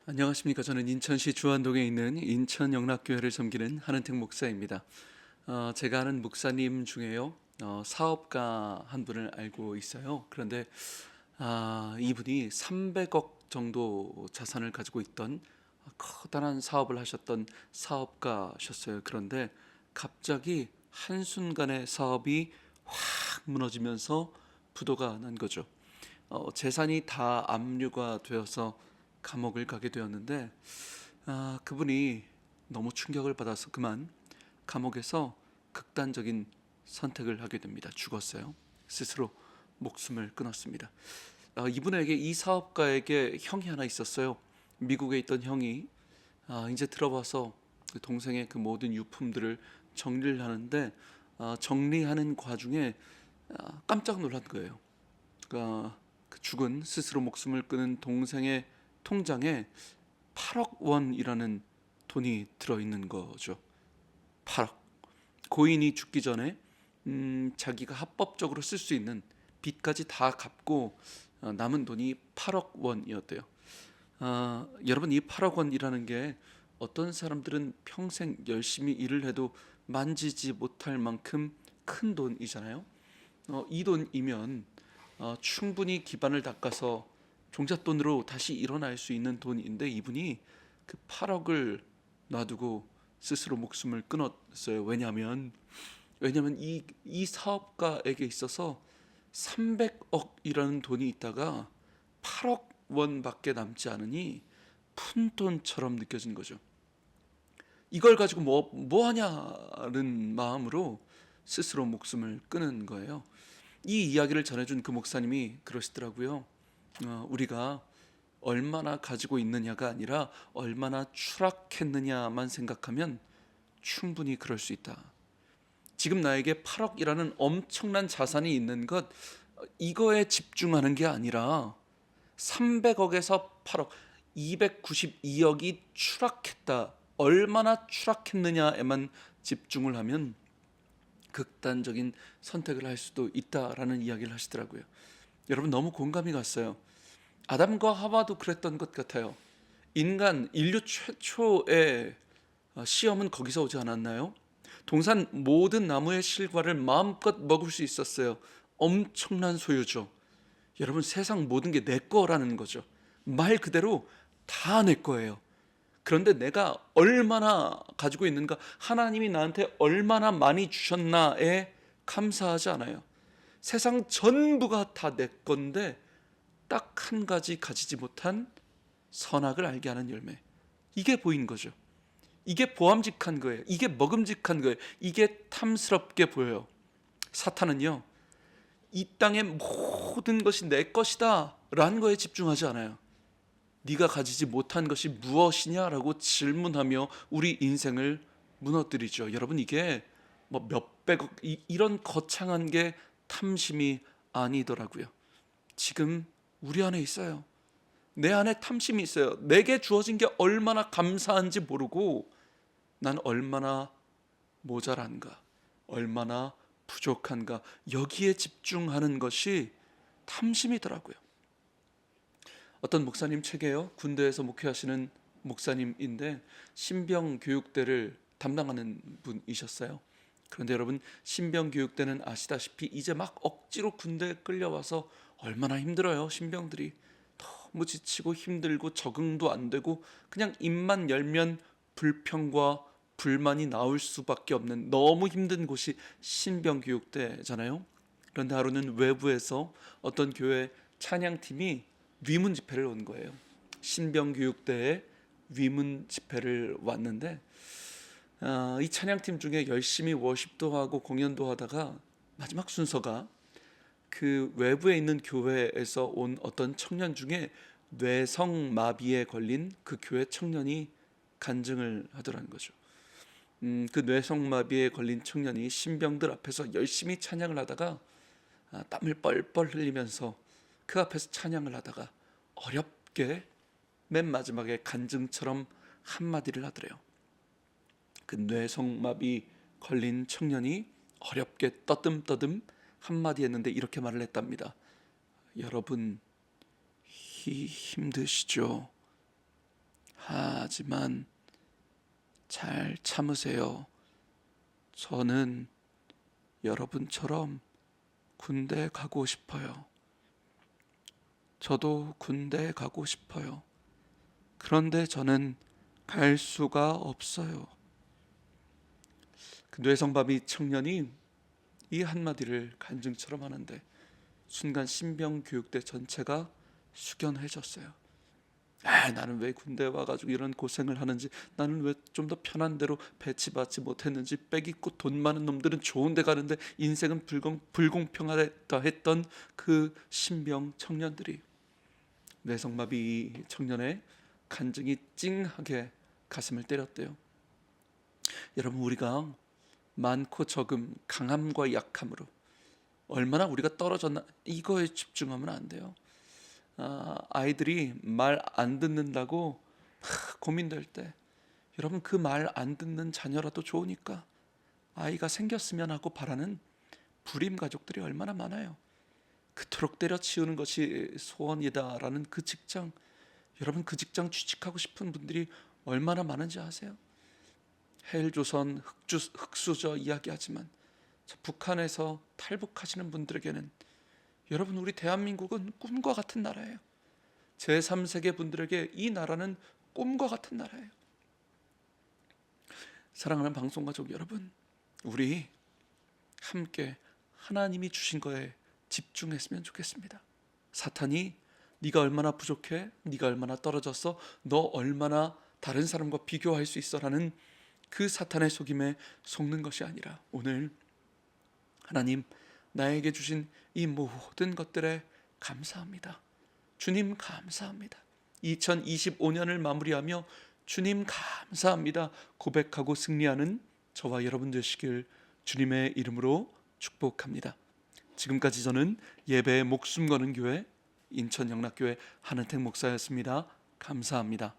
안녕하십니까. 저는 인천시 주안동에 있는 인천영락교회를 섬기는 한은택 목사입니다. 제가 아는 목사님 중에요, 사업가 한 분을 알고 있어요. 그런데 이분이 300억 정도 자산을 가지고 있던 커다란 사업을 하셨던 사업가셨어요. 그런데 갑자기 한순간에 사업이 확 무너지면서 부도가 난 거죠. 재산이 다 압류가 되어서 감옥을 가게 되었는데, 그분이 너무 충격을 받아서 그만 감옥에서 극단적인 선택을 하게 됩니다. 죽었어요. 스스로 목숨을 끊었습니다. 이분에게, 이 사업가에게 형이 하나 있었어요. 미국에 있던 형이 이제 들어와서 그 동생의 그 모든 유품들을 정리를 하는데, 정리하는 과중에 깜짝 놀란 거예요. 그 죽은, 스스로 목숨을 끊은 동생의 통장에 8억 원이라는 돈이 들어있는 거죠. 8억. 고인이 죽기 전에 자기가 합법적으로 쓸 수 있는 빚까지 다 갚고 남은 돈이 8억 원이었대요. 여러분, 이 8억 원이라는 게 어떤 사람들은 평생 열심히 일을 해도 만지지 못할 만큼 큰 돈이잖아요. 이 돈이면 충분히 기반을 닦아서 종잣돈으로 다시 일어날 수 있는 돈인데, 이분이 그 8억을 놔두고 스스로 목숨을 끊었어요. 왜냐하면 이 사업가에게 있어서 300억이라는 돈이 있다가 8억 원밖에 남지 않으니 푼돈처럼 느껴진 거죠. 이걸 가지고 뭐 하냐는 마음으로 스스로 목숨을 끊은 거예요. 이 이야기를 전해준 그 목사님이 그러시더라고요. 우리가 얼마나 가지고 있느냐가 아니라 얼마나 추락했느냐만 생각하면 충분히 그럴 수 있다. 지금 나에게 8억이라는 엄청난 자산이 있는 것, 이거에 집중하는 게 아니라 300억에서 8억, 292억이 추락했다. 얼마나 추락했느냐에만 집중을 하면 극단적인 선택을 할 수도 있다라는 이야기를 하시더라고요. 여러분, 너무 공감이 갔어요. 아담과 하와도 그랬던 것 같아요. 인류 최초의 시험은 거기서 오지 않았나요? 동산 모든 나무의 실과를 마음껏 먹을 수 있었어요. 엄청난 소유죠. 여러분, 세상 모든 게 내 거라는 거죠. 말 그대로 다 내 거예요. 그런데 내가 얼마나 가지고 있는가, 하나님이 나한테 얼마나 많이 주셨나에 감사하지 않아요. 세상 전부가 다 내 건데 딱 한 가지 가지지 못한 선악을 알게 하는 열매, 이게 보인 거죠. 이게 보암직한 거예요. 이게 먹음직한 거예요. 이게 탐스럽게 보여요. 사탄은요, 이 땅의 모든 것이 내 것이다 라는 거에 집중하지 않아요. 네가 가지지 못한 것이 무엇이냐라고 질문하며 우리 인생을 무너뜨리죠. 여러분, 이게 뭐 몇백억 이런 거창한 게 탐심이 아니더라고요. 지금 우리 안에 있어요. 내 안에 탐심이 있어요. 내게 주어진 게 얼마나 감사한지 모르고 난 얼마나 모자란가, 얼마나 부족한가, 여기에 집중하는 것이 탐심이더라고요. 어떤 목사님 책에요, 군대에서 목회하시는 목사님인데 신병 교육대를 담당하는 분이셨어요. 그런데 여러분, 신병 교육대는 아시다시피 이제 막 억지로 군대에 끌려와서 얼마나 힘들어요. 신병들이 너무 지치고 힘들고 적응도 안 되고 그냥 입만 열면 불평과 불만이 나올 수밖에 없는 너무 힘든 곳이 신병 교육대잖아요. 그런데 하루는 외부에서 어떤 교회 찬양팀이 위문 집회를 온 거예요. 신병 교육대에 위문 집회를 왔는데, 이 찬양팀 중에 열심히 워십도 하고 공연도 하다가 마지막 순서가 그 외부에 있는 교회에서 온 어떤 청년 중에 뇌성마비에 걸린 그 교회 청년이 간증을 하더라는 거죠. 그 뇌성마비에 걸린 청년이 신병들 앞에서 열심히 찬양을 하다가 땀을 뻘뻘 흘리면서 그 앞에서 찬양을 하다가 어렵게 맨 마지막에 간증처럼 한마디를 하더래요. 그 뇌성마비 걸린 청년이 어렵게 떠듬떠듬 한마디 했는데 이렇게 말을 했답니다. 여러분, 힘드시죠? 미안하지만 잘 참으세요. 저는 여러분처럼 군대 가고 싶어요. 저도 군대 가고 싶어요. 그런데 저는 갈 수가 없어요. 그 뇌성마비 청년이 이 한마디를 간증처럼 하는데 순간 신병교육대 전체가 숙연해졌어요. 나는 왜 군대 와가지고 이런 고생을 하는지, 나는 왜 좀 더 편한 대로 배치받지 못했는지, 빼기고 돈 많은 nom들은 좋은 데 가는데 인생은 불공평하다 했던 그 신병 청년들이, 뇌성마비 청년의 간증이 찡하게 가슴을 때렸대요. 여러분, 우리가 많고 적음, 강함과 약함으로 얼마나 우리가 떨어졌나, 이거에 집중하면 안 돼요. 아이들이 말 안 듣는다고 고민될 때, 여러분, 그 말 안 듣는 자녀라도 좋으니까 아이가 생겼으면 하고 바라는 불임 가족들이 얼마나 많아요. 그토록 때려치우는 것이 소원이다라는 그 직장, 여러분, 그 직장 취직하고 싶은 분들이 얼마나 많은지 아세요? 헬조선 흑수저 이야기하지만 북한에서 탈북하시는 분들에게는, 여러분, 우리 대한민국은 꿈과 같은 나라예요. 제3세계 분들에게 이 나라는 꿈과 같은 나라예요. 사랑하는 방송가족 여러분, 우리 함께 하나님이 주신 거에 집중했으면 좋겠습니다. 사탄이 네가 얼마나 부족해, 네가 얼마나 떨어졌어, 너 얼마나 다른 사람과 비교할 수 있어 라는 그 사탄의 속임에 속는 것이 아니라, 오늘 하나님, 나에게 주신 이 모든 것들에 감사합니다. 주님 감사합니다. 2025년을 마무리하며 주님 감사합니다 고백하고 승리하는 저와 여러분 되시길 주님의 이름으로 축복합니다. 지금까지 저는 예배에 목숨 거는 교회 인천영락교회 한은택 목사였습니다. 감사합니다.